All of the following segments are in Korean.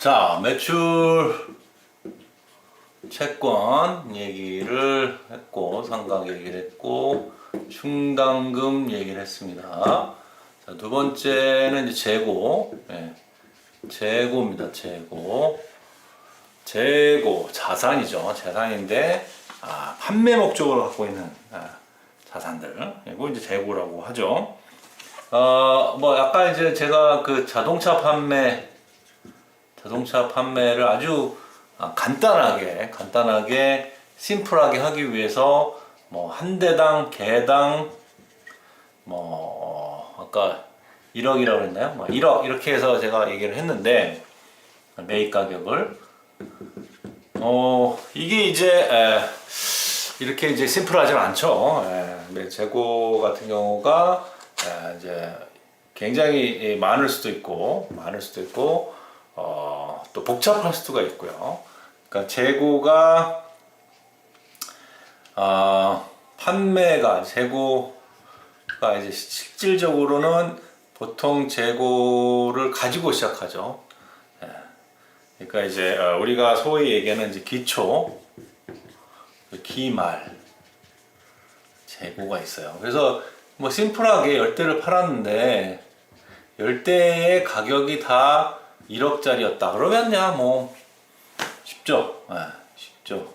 자, 매출 채권 얘기를 했고, 상각 얘기를 했고, 충당금 얘기를 했습니다. 자, 두 번째는 이제 재고. 예, 재고입니다. 재고, 자산이죠. 자산인데, 판매 목적으로 갖고 있는 자산들. 이거 이제 재고라고 하죠. 뭐, 아까 이제 제가 그 자동차 판매를 아주 간단하게 심플하게 하기 위해서 뭐 한 대당 개당 아까 1억이라고 했나요? 뭐 1억 이렇게 해서 제가 얘기를 했는데 매입 가격을 이게 이제 이렇게 이제 심플하진 않죠. 재고 같은 경우가 이제 굉장히 많을 수도 있고 또 복잡할 수가 있고요. 그러니까 재고가 재고가 이제 실질적으로는 보통 재고를 가지고 시작하죠. 그러니까 이제 우리가 소위 얘기하는 이제 기말 재고가 있어요. 그래서 뭐 심플하게 10대를 팔았는데 10대의 가격이 다 1억짜리였다. 그러면 뭐 쉽죠. 쉽죠.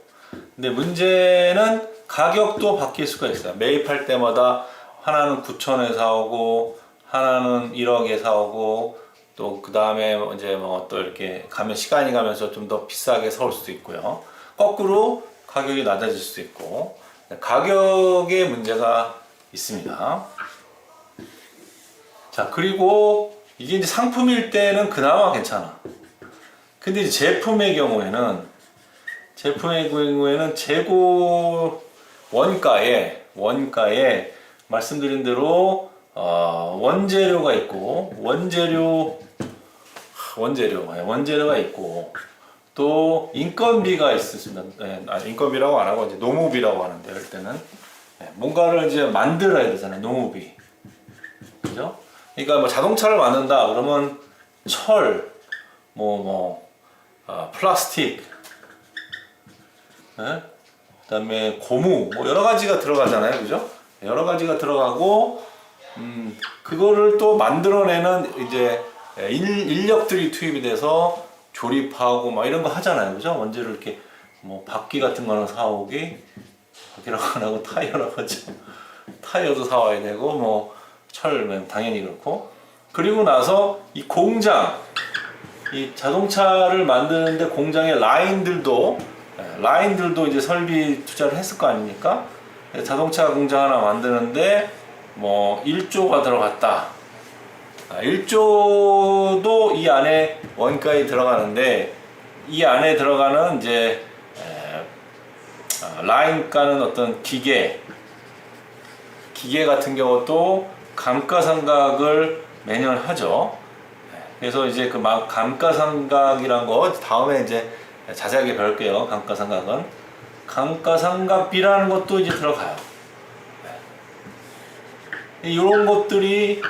근데 문제는 가격도 바뀔 수가 있어요. 매입할 때마다 하나는 9천에 사오고 하나는 1억에 사오고 또 그 다음에 이제 뭐 또 이렇게 가면 시간이 가면서 좀 더 비싸게 사올 수도 있고요. 거꾸로 가격이 낮아질 수도 있고 가격에 문제가 있습니다. 자, 그리고 이게 이제 상품일 때는 그나마 괜찮아. 근데 이제 제품의 경우에는 재고 원가에 말씀드린 대로 원재료가 있고 원재료가 있고 또 인건비가 있습니다. 인건비라고 안 하고 이제 노무비라고 하는데 이럴 때는 뭔가를 이제 만들어야 되잖아요. 노무비. 그죠? 그러니까 뭐 자동차를 만든다 그러면 철, 플라스틱, 그다음에 고무, 뭐 여러 가지가 들어가잖아요, 그죠? 여러 가지가 들어가고, 그거를 또 만들어내는 이제 인력들이 투입이 돼서 조립하고 막 이런 거 하잖아요, 그죠? 원재료 이렇게 뭐 바퀴 같은 거는 사오기, 바퀴라고 안 하고 타이어라고 하죠. 타이어도 사와야 되고 뭐. 철 당연히 그렇고 그리고 나서 이 자동차를 만드는데 공장의 라인들도 이제 설비 투자를 했을 거 아닙니까? 자동차 공장 하나 만드는데 뭐 1조가 들어갔다. 1조도 이 안에 원가에 들어가는데 이 안에 들어가는 이제 라인가는 어떤 기계 같은 경우도 감가상각을 매년 하죠. 그래서 이제 그 감가상각이란 거 다음에 이제 자세하게 배울게요. 감가상각비라는 것도 이제 들어가요. 이런 것들이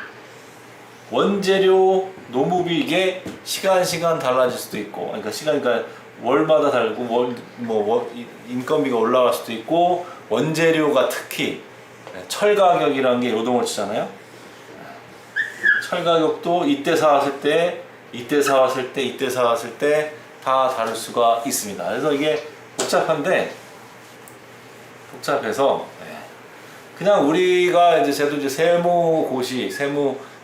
원재료, 노무비 이게 시간 달라질 수도 있고, 그러니까 월마다 다르고 인건비가 올라갈 수도 있고 원재료가 특히 철 가격이라는 게 요동을 치잖아요. 철 가격도 이때 사왔을 때 다 다를 수가 있습니다. 그래서 이게 복잡해서 그냥 우리가 이제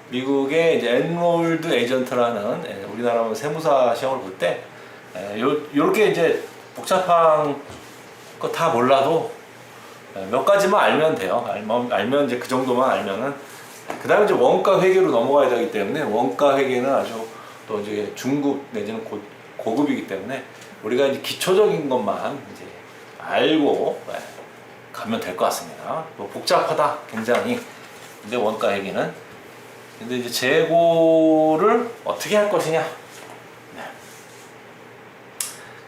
미국의 이제 엔롤드 에이전트라는 우리나라 세무사 시험을 볼 때 요렇게 이제 복잡한 거 다 몰라도 몇 가지만 알면 돼요. 알면 이제 그 정도만 알면은 그 다음에 이제 원가 회계로 넘어가야 되기 때문에 원가 회계는 아주 또 이제 중급 내지는 고급이기 때문에 우리가 이제 기초적인 것만 이제 알고 가면 될 것 같습니다. 뭐 복잡하다 굉장히. 근데 원가 회계는 근데 이제 재고를 어떻게 할 것이냐.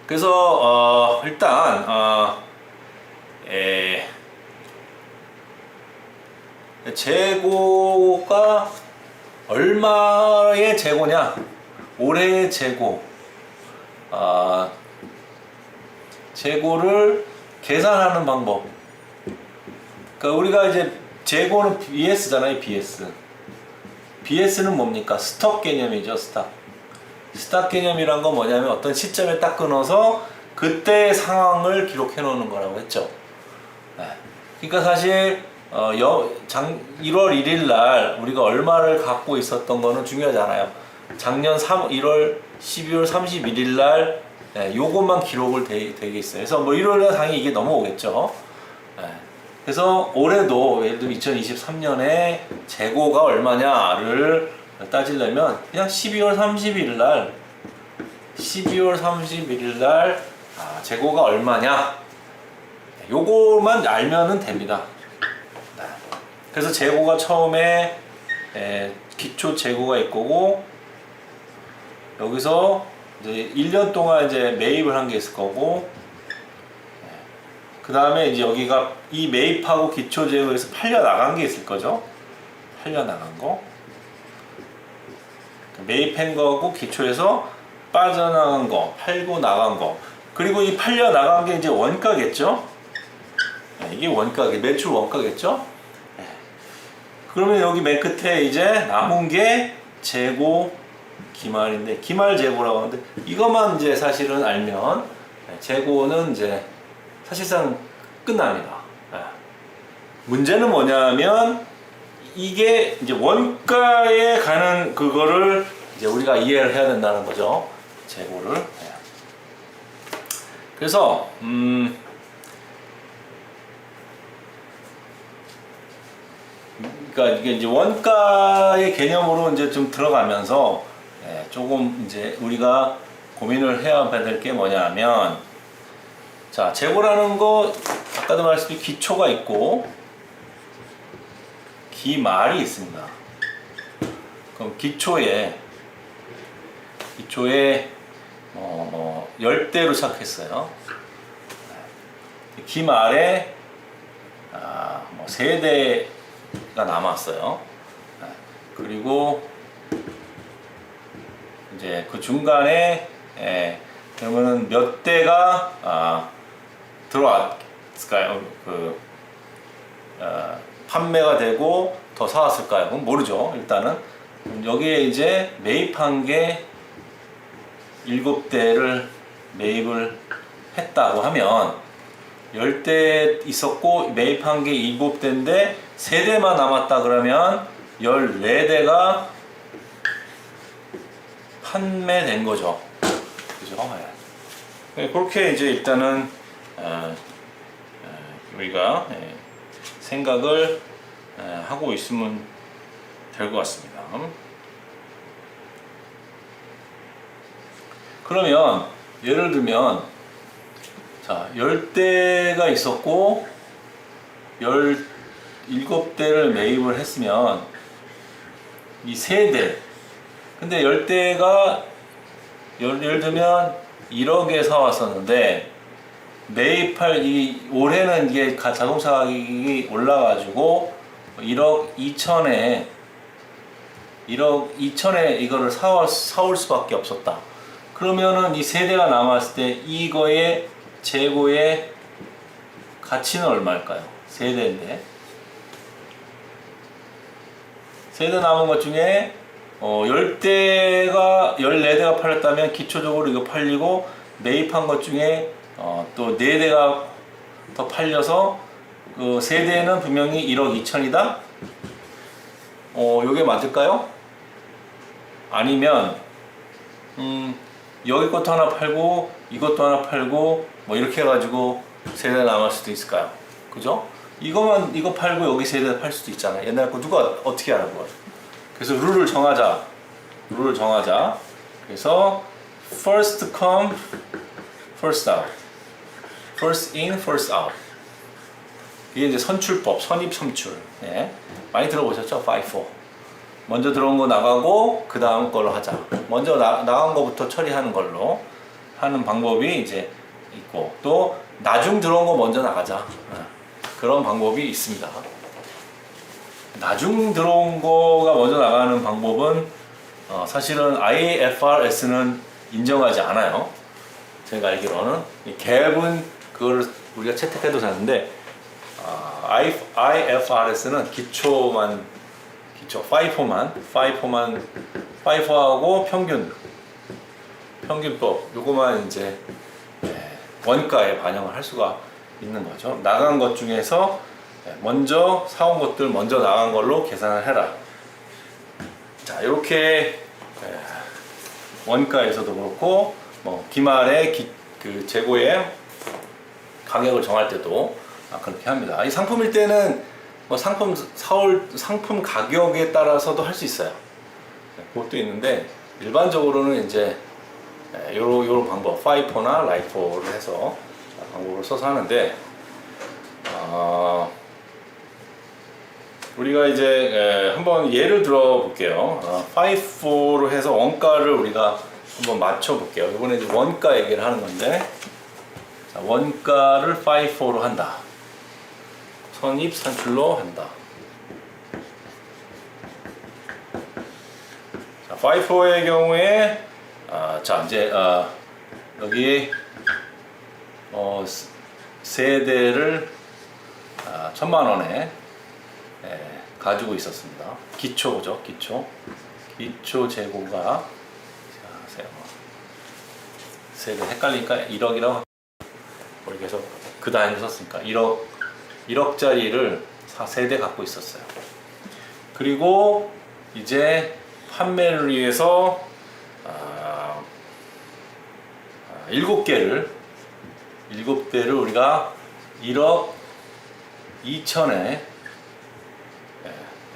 그래서 일단 재고가 얼마의 재고냐? 올해의 재고 재고를 계산하는 방법. 그러니까 우리가 이제 재고는 BS잖아요, BS. BS는 뭡니까? 스톡 개념이죠, 스톡. 스톡 개념이란 건 뭐냐면 어떤 시점에 딱 끊어서 그때의 상황을 기록해 놓는 거라고 했죠. 그러니까 사실 1월 1일 날 우리가 얼마를 갖고 있었던 거는 중요하잖아요. 작년 1월 12월 31일 날 요것만 기록을 되게 있어요. 그래서 뭐 1월 날 당연히 이게 넘어오겠죠. 그래서 올해도 예를 들면 2023년에 재고가 얼마냐를 따지려면 그냥 12월 31일 날 재고가 얼마냐 요거만 알면은 됩니다. 그래서 재고가 처음에 기초 재고가 있고 여기서 이제 1년 동안 이제 매입을 한 게 있을 거고 그 다음에 이제 여기가 이 매입하고 기초 재고에서 팔려 나간 게 있을 거죠. 팔려 나간 거 매입한 거하고 기초에서 빠져나간 거 팔고 나간 거 그리고 이 팔려 나간 게 이제 원가겠죠. 이게 원가게 매출 원가겠죠. 그러면 여기 맨 끝에 이제 남은 게 재고 기말인데 기말 재고라고 하는데 이것만 이제 사실은 알면 재고는 이제 사실상 끝납니다. 문제는 뭐냐면 이게 이제 원가에 가는 그거를 이제 우리가 이해를 해야 된다는 거죠. 재고를. 그래서 그러니까 이게 이제 원가의 개념으로 이제 좀 들어가면서 조금 이제 우리가 고민을 해야 될 게 뭐냐면 자 재고라는 거 아까도 말했듯이 기초가 있고 기말이 있습니다. 그럼 기초에 10대로 시작했어요. 기말에 3대가 남았어요. 그리고 이제 그 중간에 그러면은 몇 대가 들어왔을까요? 판매가 되고 더 사왔을까요? 그건 모르죠. 일단은 여기에 이제 매입한 게 7대를 매입을 했다고 하면 10대 있었고 매입한 게 7대인데 3대만 남았다 그러면 14대가 판매된 거죠. 그죠? 그렇게 이제 일단은 우리가 생각을 하고 있으면 될 것 같습니다. 그러면 예를 들면 자 10대가 있었고 17대를 매입을 했으면 이 3대 근데 10대가 예를 들면 1억에 사왔었는데 매입할 올해는 이게 자동차 가격이 올라가지고 1억 2천에 이거를 사올 수밖에 없었다. 그러면은 이 3대가 남았을 때 이거의 재고의 가치는 얼마일까요? 3대인데 3대 남은 것 중에 10대가 14대가 팔렸다면 기초적으로 이거 팔리고 매입한 것 중에 또 4대가 더 팔려서 그 3대는 분명히 1억 2천이다? 요게 맞을까요? 아니면 여기 것도 하나 팔고 이것도 하나 팔고 뭐 이렇게 해가지고 3대 남을 수도 있을까요? 그죠? 이거 팔고 여기 3대 팔 수도 있잖아요. 옛날 거 누가 어떻게 하는 거예요? 그래서 룰을 정하자. 그래서 first come, first out. first in, first out. 이게 이제 선출법, 선입 선출. 많이 들어보셨죠? FIFO. 먼저 들어온 거 나가고 그 다음 걸로 하자. 먼저 나간 거부터 처리하는 걸로 하는 방법이 이제 있고 또 나중 들어온 거 먼저 나가자. 그런 방법이 있습니다. 나중 들어온 거가 먼저 나가는 방법은 사실은 IFRS는 인정하지 않아요. 제가 알기로는 이 갭은 그걸 우리가 채택해도 되는데 IFRS는 FIFO하고 평균법 요거만 이제 원가에 반영을 할 수가 있는 거죠. 나간 것 중에서 먼저 사온 것들 먼저 나간 걸로 계산을 해라. 자, 이렇게 원가에서도 그렇고 뭐 기말에 그 재고의 가격을 정할 때도 그렇게 합니다. 이 상품일 때는 뭐 상품 가격에 따라서도 할 수 있어요. 그것도 있는데 일반적으로는 이제 요런 방법, FIFO나 LIFO를 해서 방법을 써서 하는데 우리가 이제 한번 예를 들어 볼게요. FIFO로 해서 원가를 우리가 한번 맞춰 볼게요. 이번에 이제 원가 얘기를 하는 건데, 자, 원가를 FIFO로 한다. 선입 산출로 한다. 자, FIFO의 경우에 자, 이제 여기 세대를 1,000,000원에 가지고 있었습니다. 기초죠, 기초 재고가 세대 헷갈리니까 1억이라고 우리 계속 그 단위로 썼으니까 1억짜리를 4세대 갖고 있었어요. 그리고 이제 판매를 위해서 7대를 우리가 1억 2천에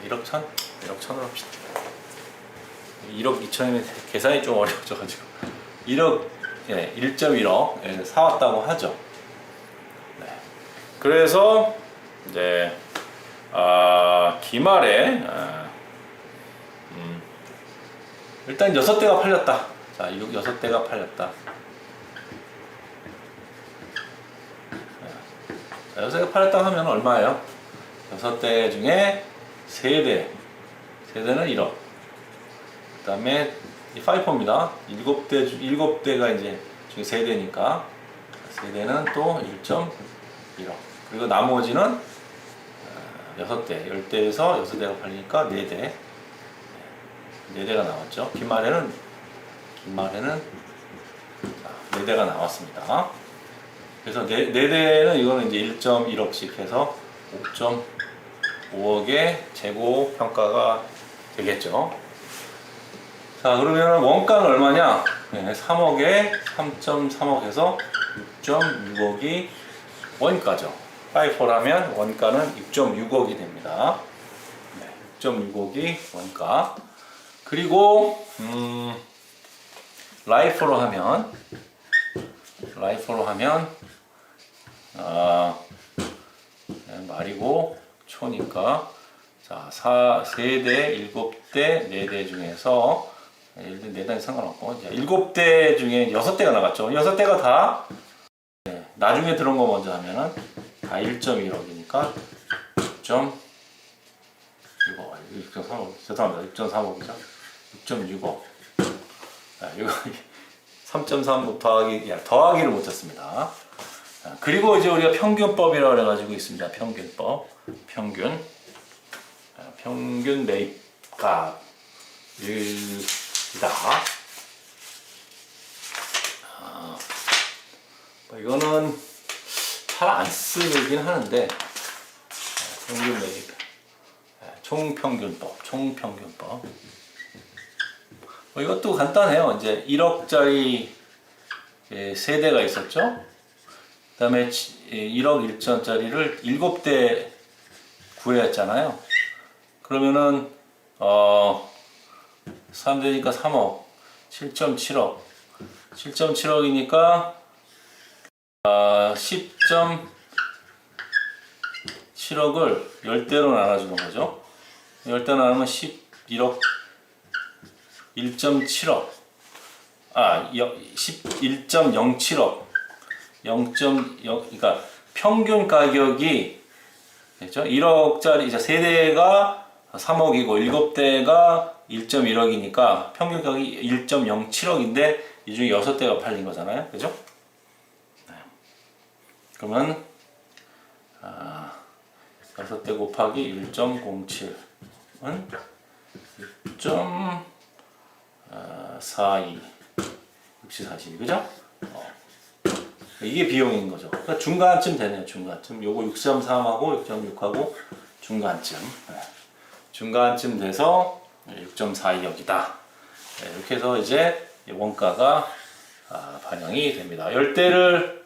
1억 1천? 1억 1천으로 합시다. 1억 2천이면 계산이 좀 어려워져가지고 1.1억 사왔다고 하죠. 네. 그래서 이제 기말에 일단 6대가 팔렸다. 자, 6대가 팔렸다. 자, 6대가 팔렸다 하면 얼마예요? 6대 중에 세대는 1억. 그 다음에 이 FIFO입니다. 7대가 이제 중에 세대니까 세대는 또 1.1억. 그리고 나머지는 6대, 10대에서 6대가 팔리니까 4대. 4대가 나왔죠. 기말에는 4대가 나왔습니다. 그래서 4대는 이거는 이제 1.1억씩 해서 5.5억의 재고 평가가 되겠죠. 자, 그러면 원가는 얼마냐? 3억에 3.3억에서 6.6억이 원가죠. FIFO라면 원가는 6.6억이 됩니다. 6.6억이 원가. 그리고 LIFO로 하면 말이고 초니까 자, 4세대, 7대, 4대 중에서 4대는 상관없고 이제 7대 중에 6대가 나갔죠. 6대가 다 나중에 들어온 거 먼저 하면은 다 1.1억이니까 6.6억, 6.3억, 죄송합니다. 6.3억이죠. 6.6억. 이거 3.3 더하기를 못했습니다. 그리고 이제 우리가 평균법이라고 해가지고 있습니다. 평균법, 평균 매입값이다. 이거는 잘 안 쓰긴 하는데 평균 매입, 총평균법. 이것도 간단해요. 이제 1억짜리 세대가 있었죠. 그 다음에 1억 1천짜리를 7대 구했잖아요. 그러면은 3대니까 3억, 7.7억, 7.7억이니까 10.7억을 10대로 나눠주는 거죠. 10대 나누면 11억, 1.7억, 1.07억, 0.0, 그러니까 평균 가격이 그렇죠? 1억짜리 이제 세대가 3억이고 7대가 1.1억이니까 평균 가격이 1.07억인데 이 중에 6대가 팔린 거잖아요. 그죠? 그러면 6대 곱하기 1.07은 6.42 역시 42 그죠? 이게 비용인 거죠. 그러니까 중간쯤 되네요. 중간쯤. 요거 6.3하고 6.6하고 중간쯤. 중간쯤 돼서 6.42억이다. 이렇게 해서 이제 원가가 반영이 됩니다. 10대를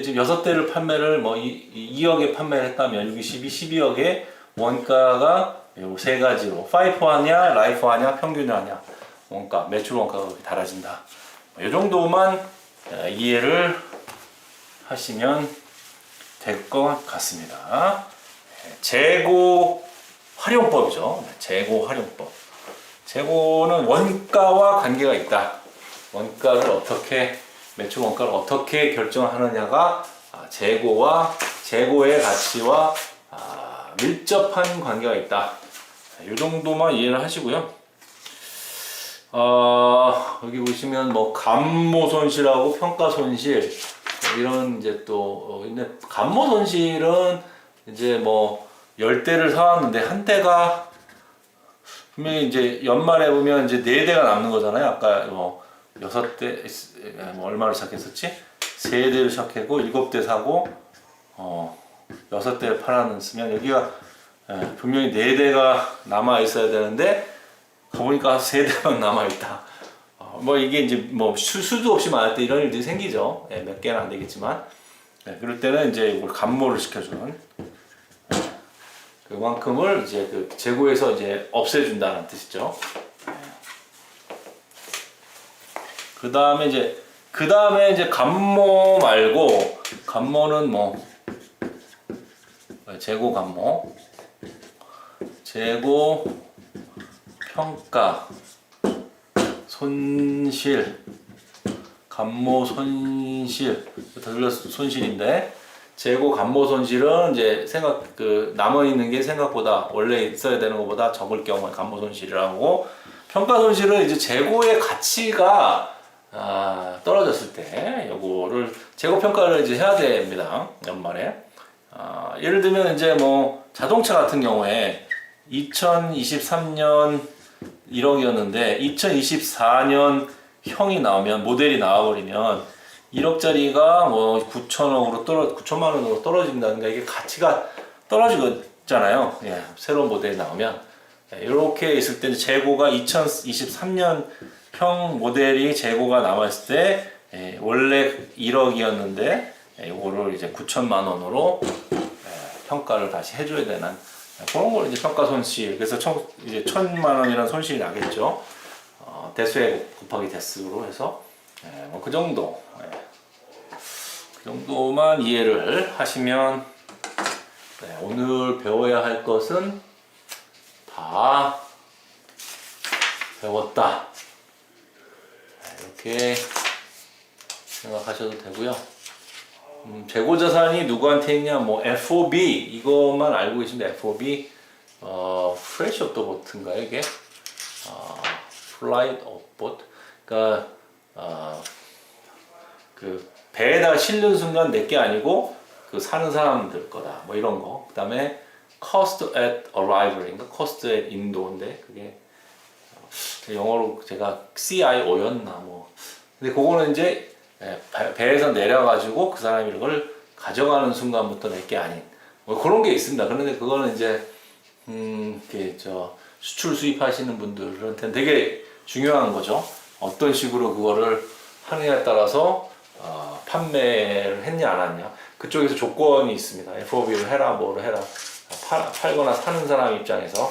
지금 6대를 판매를 뭐 2억에 판매를 했다면 여기 12억에 원가가 요 세 가지로 파이프하냐, 라이프하냐, 평균하냐 원가, 매출 원가가 그렇게 달라진다. 이 정도만 이해를 하시면 될 것 같습니다. 재고 활용법이죠. 재고 활용법. 재고는 원가와 관계가 있다. 원가를 어떻게 매출 원가를 어떻게 결정하느냐가 재고의 가치와 밀접한 관계가 있다. 이 정도만 이해를 하시고요. 여기 보시면 뭐 감모 손실하고 평가 손실 이런 이제 또 근데 감모 손실은 이제 뭐 10대를 사왔는데 한 대가 분명히 이제 연말에 보면 이제 4대가 남는 거잖아요. 아까 뭐 6대 뭐 얼마로 시작했었지? 3대를 시작했고 7대 사고 6대 팔았으면 여기가 분명히 4대가 남아 있어야 되는데 가보니까 3대만 남아 있다. 뭐 이게 이제 뭐 수도 없이 많을 때 이런 일들이 생기죠. 몇 개는 안 되겠지만 그럴 때는 이제 이걸 감모를 시켜주는 그만큼을 이제 그 재고에서 이제 없애준다는 뜻이죠. 그 다음에 이제 감모 말고 감모는 뭐 재고 감모, 재고 평가, 손실, 감모 손실, 다 들려서 손실인데 재고 감모 손실은 이제 남아 있는 게 생각보다 원래 있어야 되는 것보다 적을 경우에 감모 손실이라고 평가 손실은 이제 재고의 가치가 떨어졌을 때 요거를 재고 평가를 이제 해야 됩니다. 연말에. 예를 들면 이제 뭐 자동차 같은 경우에 2023년 1억이었는데 2024년 형이 나오면 모델이 나와버리면 1억짜리가 뭐 9천만 원으로 떨어진다든가 이게 가치가 떨어지잖아요. 새로운 모델이 나오면 이렇게 있을 때 재고가 2023년 형 모델이 재고가 남았을 때 원래 1억이었는데 이거를 이제 9천만 원으로 평가를 다시 해줘야 되는 그런 걸 이제 평가 손실. 그래서 이제 1,000만 원이라는 손실이 나겠죠. 대수에 곱하기 대수로 해서 뭐 그 정도. 그 정도만 이해를 하시면 오늘 배워야 할 것은 다 배웠다. 이렇게 생각하셔도 되고요. 재고자산이 누구한테 있냐, 뭐 FOB 이것만 알고 계시면 FOB Fresh of the Boat인가요 이게? Flight of Boat. 그러니까 그 배에다가 실는 순간 내게 아니고 그 사는 사람들 거다. 뭐 이런 거. 그다음에 Cost at Arrival인가? Cost at 인도인데 그게 영어로 제가 CIO였나 뭐. 근데 그거는 이제 배에서 내려가지고 그 사람이 이걸 가져가는 순간부터 내게 아닌 뭐 그런 게 있습니다. 그런데 그거는 이제 수출 수입하시는 분들한테는 되게 중요한 거죠. 어떤 식으로 그거를 하느냐에 따라서 판매를 했냐 안 했냐 그쪽에서 조건이 있습니다. FOB를 해라 뭐를 해라 팔거나 사는 사람 입장에서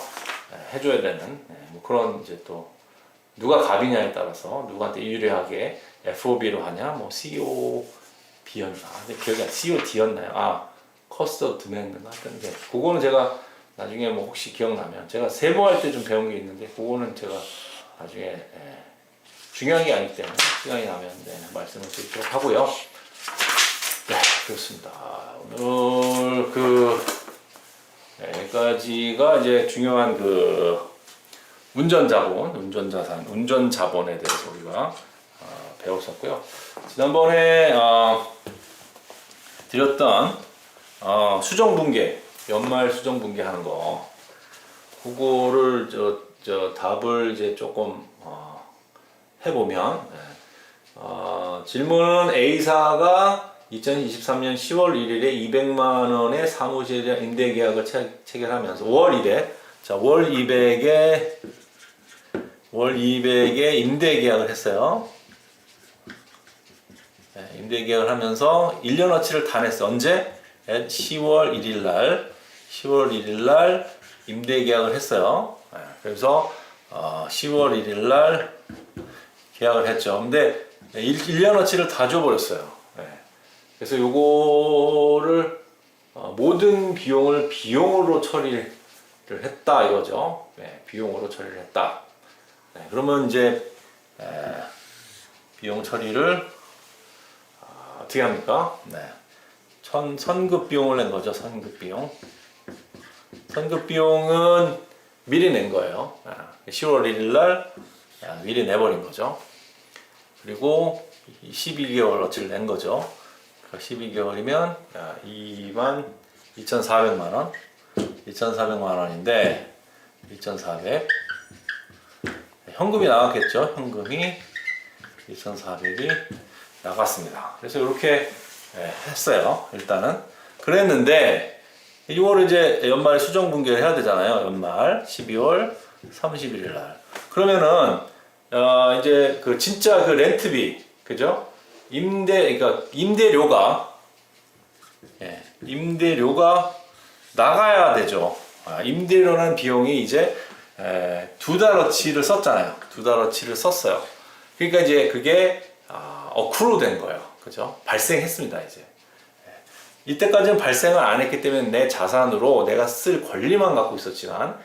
해줘야 되는 뭐 그런 이제 또 누가 갑이냐에 따라서 누구한테 유리하게 FOB로 하냐 뭐 COB였나 근데 기억이 안 COD였나요? 커스터 드맨드인가 하여튼 그거는 제가 나중에 뭐 혹시 기억나면 제가 세무할 때 좀 배운 게 있는데 그거는 제가 나중에 중요한 게 아니기 때문에 시간이 나면 말씀을 드리도록 하고요. 네, 그렇습니다. 오늘 여기까지가 이제 중요한 운전자본, 운전자산, 운전자본에 대해서 우리가 배웠었고요. 지난번에 드렸던 수정분계, 연말 수정분계 하는 거, 그거를 저 답을 이제 조금 해보면, 질문은 A사가 2023년 10월 1일에 200만 원의 사무실 임대 계약을 체결하면서 월 200, 자, 월 200에 임대 계약을 했어요. 네, 임대 계약을 하면서 1년어치를 다 냈어. 언제? 10월 1일 날 임대 계약을 했어요. 네, 그래서 10월 1일 날 계약을 했죠. 근데 1년어치를 다 줘버렸어요. 네, 그래서 요거를 모든 비용을 비용으로 처리를 했다 이거죠. 네, 비용으로 처리를 했다. 네, 그러면 이제 비용 처리를 어떻게 합니까? 네. 선급 비용을 낸 거죠. 선급 비용. 선급 비용은 미리 낸 거예요. 10월 1일 날 미리 내버린 거죠. 그리고 12개월어치를 낸 거죠. 12개월이면 22,400만 원. 2,400만 원인데 2,400 현금이 나왔겠죠. 현금이 2,400이 나갔습니다. 그래서 이렇게 했어요. 일단은 그랬는데 이거를 이제 연말 수정 분계를 해야 되잖아요. 연말 12월 31일 날. 그러면은 이제 그 진짜 그 렌트비, 그죠? 그러니까 임대료가 나가야 되죠. 임대료라는 비용이 이제 2달어치를 썼잖아요. 2달어치를 썼어요. 그러니까 이제 그게 어크로 된 거예요. 그죠? 발생했습니다, 이제. 이때까지는 발생을 안 했기 때문에 내 자산으로 내가 쓸 권리만 갖고 있었지만,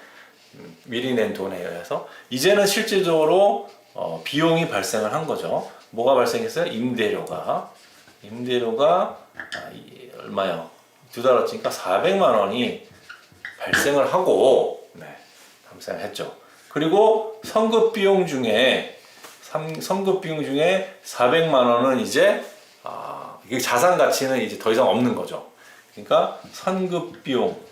미리 낸 돈에 의해서, 이제는 실질적으로 비용이 발생을 한 거죠. 뭐가 발생했어요? 임대료가 얼마요? 2달어치니까 400만 원이 발생을 하고, 발생을 했죠. 그리고 선급 비용 중에 400만 원은 이제 이게 자산 가치는 이제 더 이상 없는 거죠. 그러니까 선급 비용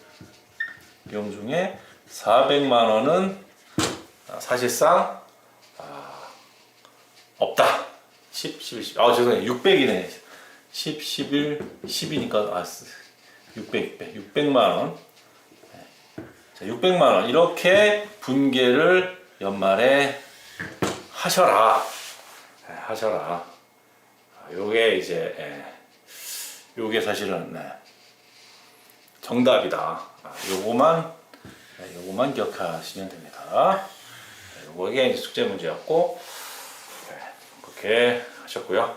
중에 400만 원은 사실상 없다. 죄송해요. 600이네. 11, 10이니까 600만 원. 자, 600만 원 이렇게 분계를 연말에 하셔라. 요게 이제 요게 사실은 정답이다. 요거만 기억하시면 됩니다. 요게 이제 숙제 문제였고 그렇게 하셨고요.